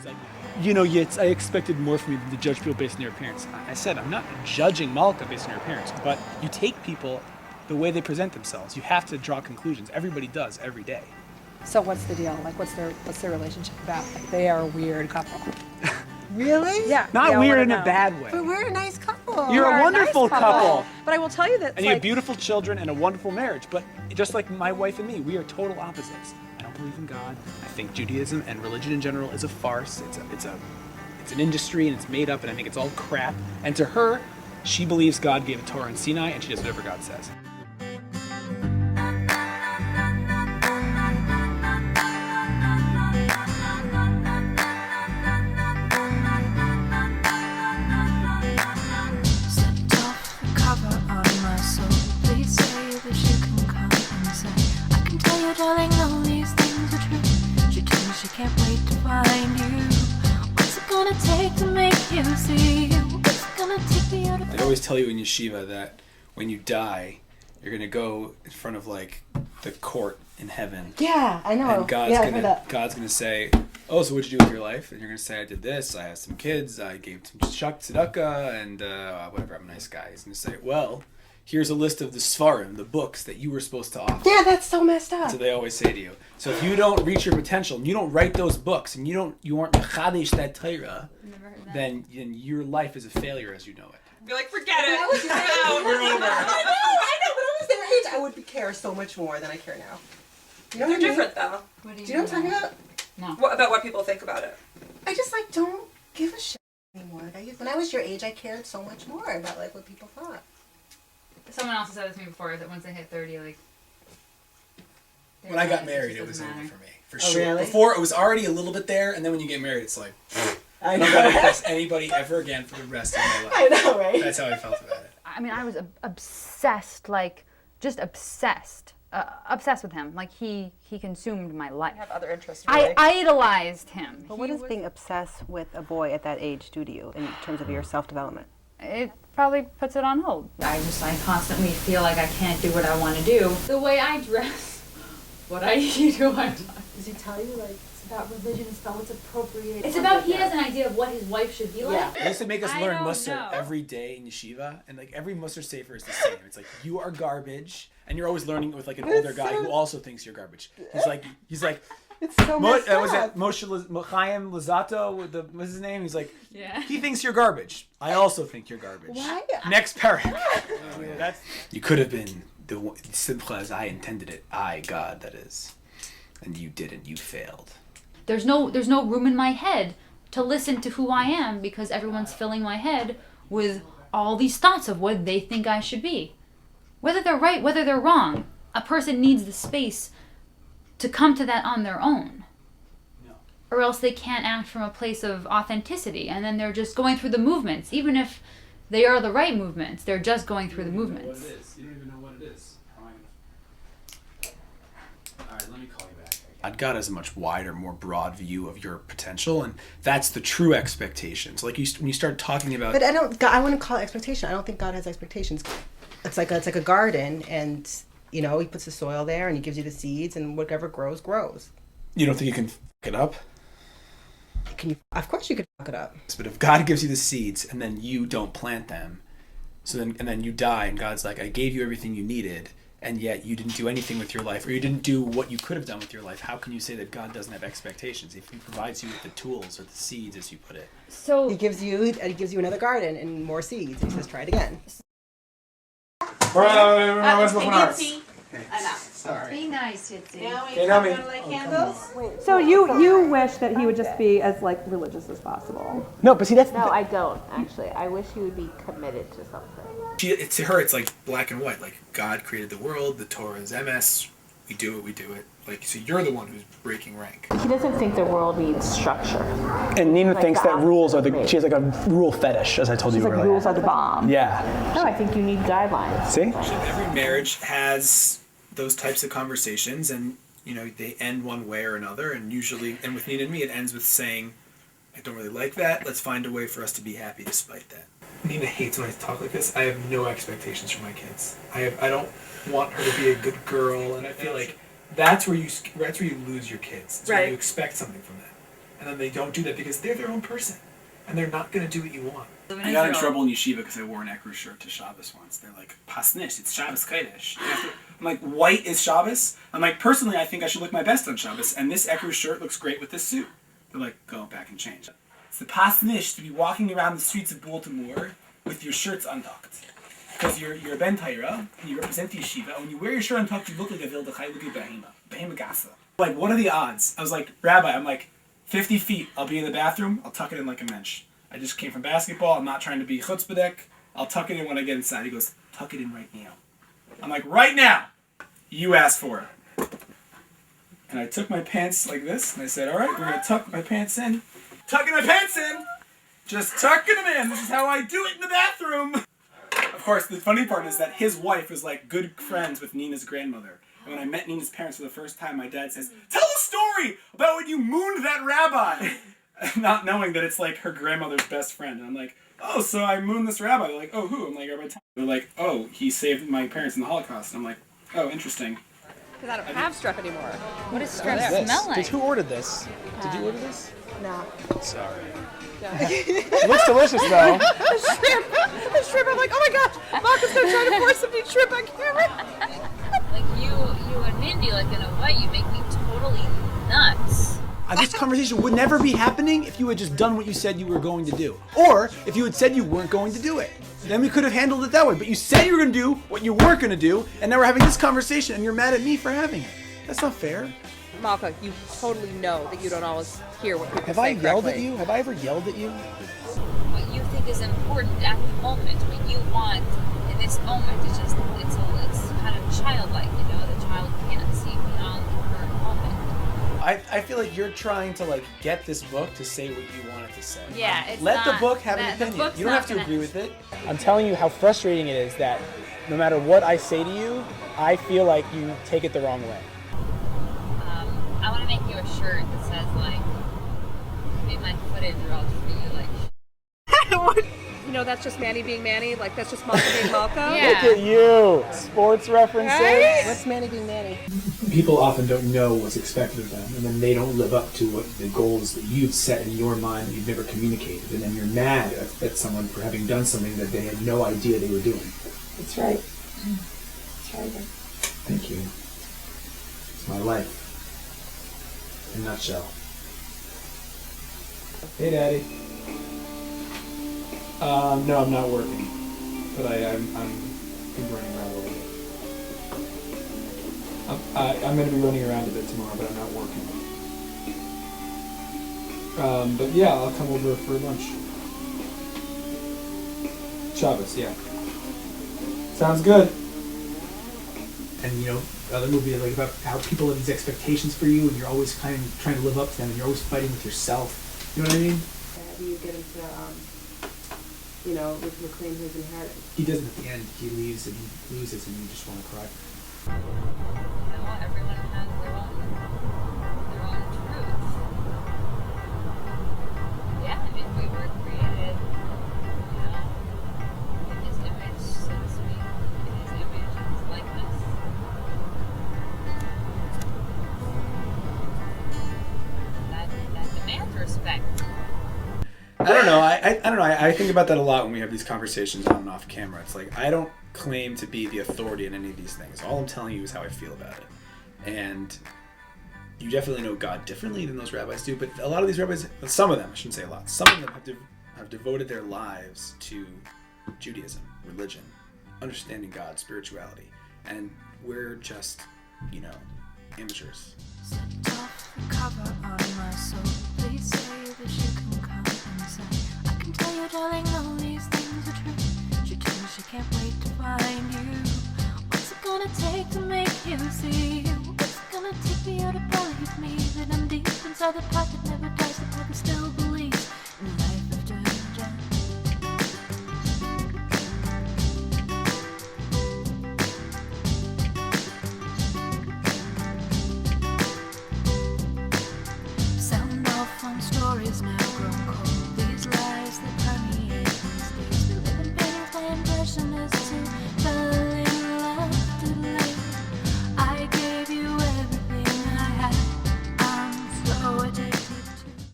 I expected more from you than to judge people based on their appearance. I said, I'm not judging Malika based on her appearance, but you take people the way they present themselves. You have to draw conclusions. Everybody does every day. So what's the deal? Like, what's their relationship about? Like, they are a weird couple. Really? Yeah. Not weird in a bad way. But we're a nice couple. You're a wonderful nice couple. But I will tell you that. And you have beautiful children and a wonderful marriage. But just like my wife and me, we are total opposites. I don't believe in God. I think Judaism and religion in general is a farce. It's an industry and it's made up, and I think it's all crap. And to her, she believes God gave a Torah in Sinai, and she does whatever God says. Darling, all these things are true. She tells me she can't wait to find you. What's it gonna take to make you see? What's it gonna take me out of... They always tell you in yeshiva that when you die, you're gonna go in front of like the court in heaven. Yeah, I know. And God's gonna say, "Oh, so what'd you do with your life?" And you're gonna say, "I did this. I had some kids. I gave some tzedakah, and whatever. I'm a nice guy." He's gonna say, "Well, here's a list of the Sfarim, the books that you were supposed to offer." Yeah, that's so messed up. So they always say to you. So if you don't reach your potential, and you don't write those books, and you aren't mechadish that Torah, then your life is a failure as you know it. Be like, forget it. We're over. I know, but I was their age, I would care so much more than I care now. You know They're different, though. Do you know what I'm talking about? No. About what people think about it? I just, don't give a shit anymore. When I was your age, I cared so much more about, what people thought. Someone else has said this to me before, that once they hit 30, When I got married, it was over for me. For Oh, sure. really? Before, it was already a little bit there, and then when you get married, it's like, I I'm know. not going to impress anybody ever again for the rest of my life. I know, right? That's how I felt about it. I mean, I was obsessed, just obsessed. Obsessed with him. He consumed my life. I have other interests, really. I idolized him. But what does being obsessed with a boy at that age do to you in terms of your self-development? It probably puts it on hold. I constantly feel like I can't do what I want to do. The way I dress, what I eat, who I'm talking. Does he tell you, it's about religion, it's about what's appropriate. It's about, he has an idea of what his wife should be like. They used to make us learn Musar know. every day in yeshiva, and every Musar sefer is the same. It's you are garbage, and you're always learning with an older guy who also thinks you're garbage. He's like, it's so messed was up. it Chaim Lazato with what's his name? He's like, yeah. He thinks you're garbage. I also think you're garbage. Why? Next parak. You could have been the simcha as I intended it. I, God, that is. And you didn't. You failed. There's no room in my head to listen to who I am because everyone's filling my head with all these thoughts of what they think I should be. Whether they're right, whether they're wrong, a person needs the space to come to that on their own. No. Or else they can't act from a place of authenticity, and then they're just going through the movements. Even if they are the right movements, they're just going through the movements. You don't even know what it is. Alright, let me call you back. God has a much wider, more broad view of your potential, and that's the true expectations. When you start talking about... But I wouldn't call it expectation. I don't think God has expectations. It's like a garden, and he puts the soil there, and he gives you the seeds, and whatever grows, grows. You don't think you can fuck it up? Of course you could fuck it up. But if God gives you the seeds, and then you don't plant them, and then you die, and God's like, I gave you everything you needed, and yet you didn't do anything with your life, or you didn't do what you could have done with your life, how can you say that God doesn't have expectations if he provides you with the tools or the seeds, as you put it? So he gives you another garden and more seeds, and he says, try it again. Sorry. Be nice, Titsy. So you wish that he would just be as religious as possible. No, but see, that's... No, I don't, actually. I wish he would be committed to something. To her, it's black and white. God created the world, the Torah is MS, we do it. So you're the one who's breaking rank. He doesn't think the world needs structure. And Nina thinks that rules are she has a rule fetish, as I told you earlier. Rules are the bomb. Yeah. No, I think you need guidelines. See? Every marriage has those types of conversations, and they end one way or another, and usually, and with Nina and me, it ends with saying, I don't really like that, let's find a way for us to be happy despite that. Nina hates when I talk like this. I have no expectations for my kids. I don't want her to be a good girl, and I feel like that's where you lose your kids. It's when you expect something from them. and then they don't do that because they're their own person, and they're not going to do what you want. I got in trouble in yeshiva because I wore an Ekru shirt to Shabbos once. They're like, Pasnish, it's Shabbos Kodesh. I'm like, white is Shabbos? I'm like, personally, I think I should look my best on Shabbos, and this Ekru shirt looks great with this suit. They're like, go back and change. It's the Pasnish to be walking around the streets of Baltimore with your shirts untucked. Because you're a Ben Taira, and you represent the yeshiva, and when you wear your shirt untucked, you look like a Vildachai, look like Behema Gasa. Like, what are the odds? I was like, Rabbi, I'm like, 50 feet, I'll be in the bathroom, I'll tuck it in like a mensch. I just came from basketball, I'm not trying to be chutzpahdik, I'll tuck it in when I get inside. He goes, tuck it in right now. I'm like, right now! You asked for it. And I took my pants like this, and I said, alright, we're gonna tuck my pants in. Tucking my pants in! Just tucking them in! This is how I do it in the bathroom! Of course, the funny part is that his wife was like good friends with Nina's grandmother. And when I met Nina's parents for the first time, my dad says, tell a story about when you mooned that rabbi! Not knowing that it's like her grandmother's best friend. And I'm like, oh, so I mooned this rabbi. They're like, oh, who? I'm like, Rabbi Tom. They're like, oh, he saved my parents in the Holocaust. And I'm like, oh, interesting. Because I don't have strep anymore. What does strep smell like? Who ordered this? Did you order this? No. Sorry. It looks delicious though. The shrimp. I'm like, oh my gosh, Malcolm's gonna try to force some new shrimp on camera. Like you and Mindy, like in a way, you make me totally nuts. This conversation would never be happening if you had just done what you said you were going to do. Or if you had said you weren't going to do it. Then we could have handled it that way. But you said you were going to do what you weren't going to do, and now we're having this conversation and you're mad at me for having it. That's not fair. Malcolm, you totally know that you don't always hear what people Have say I yelled correctly. at you? Have I ever yelled at you? What you think is important at the moment, what you want in this moment, it's kind of childlike, you know. The child can't see beyond the current moment. I feel like you're trying to like get this book to say what you want it to say. Yeah, it's Let the not- book have an the opinion. book's You don't not have to gonna- agree with it. I'm telling you how frustrating it is that no matter what I say to you, I feel like you take it the wrong way. I want to make you a shirt that says like, "Made my footage raw for you," like. You know, that's just Manny being Manny. Like, that's just Malcolm being Malcolm. Yeah. Look at you! Sports references! Right? What's Manny being Manny? People often don't know what's expected of them, and then they don't live up to what the goals that you've set in your mind that you've never communicated, and then you're mad at someone for having done something that they had no idea they were doing. That's right. That's right. Thank you. It's my life. In a nutshell. Hey, Daddy. No, I'm not working, but I'm running around a little bit. I'm going to be running around a bit tomorrow, but I'm not working. But yeah, I'll come over for lunch. Shabbos, yeah. Sounds good. And you know, other movies like about how people have these expectations for you, and you're always kind of trying to live up to them, and you're always fighting with yourself. You know what I mean? How do you get him to, reclaim his inheritance? He doesn't at the end. He leaves and he loses, and you just want to cry. You know, everyone has their own truth. Yeah, I mean, we were created, you know, in his image, so to speak, in his image, in his likeness. That demands respect. I don't know. I don't know. I think about that a lot when we have these conversations on and off camera. It's like, I don't claim to be the authority in any of these things. All I'm telling you is how I feel about it. And you definitely know God differently than those rabbis do, but a lot of these rabbis, some of them, I shouldn't say a lot, some of them have devoted their lives to Judaism, religion, understanding God, spirituality. And we're just, amateurs. Off the cover on my soul. Please say that you can come inside. I can tell you, darling, all these things are true. She told me she can't wait to find you. What's it gonna take to make you see? What's it gonna take for you to believe me that I'm deep inside the part that never dies, the part that still believes?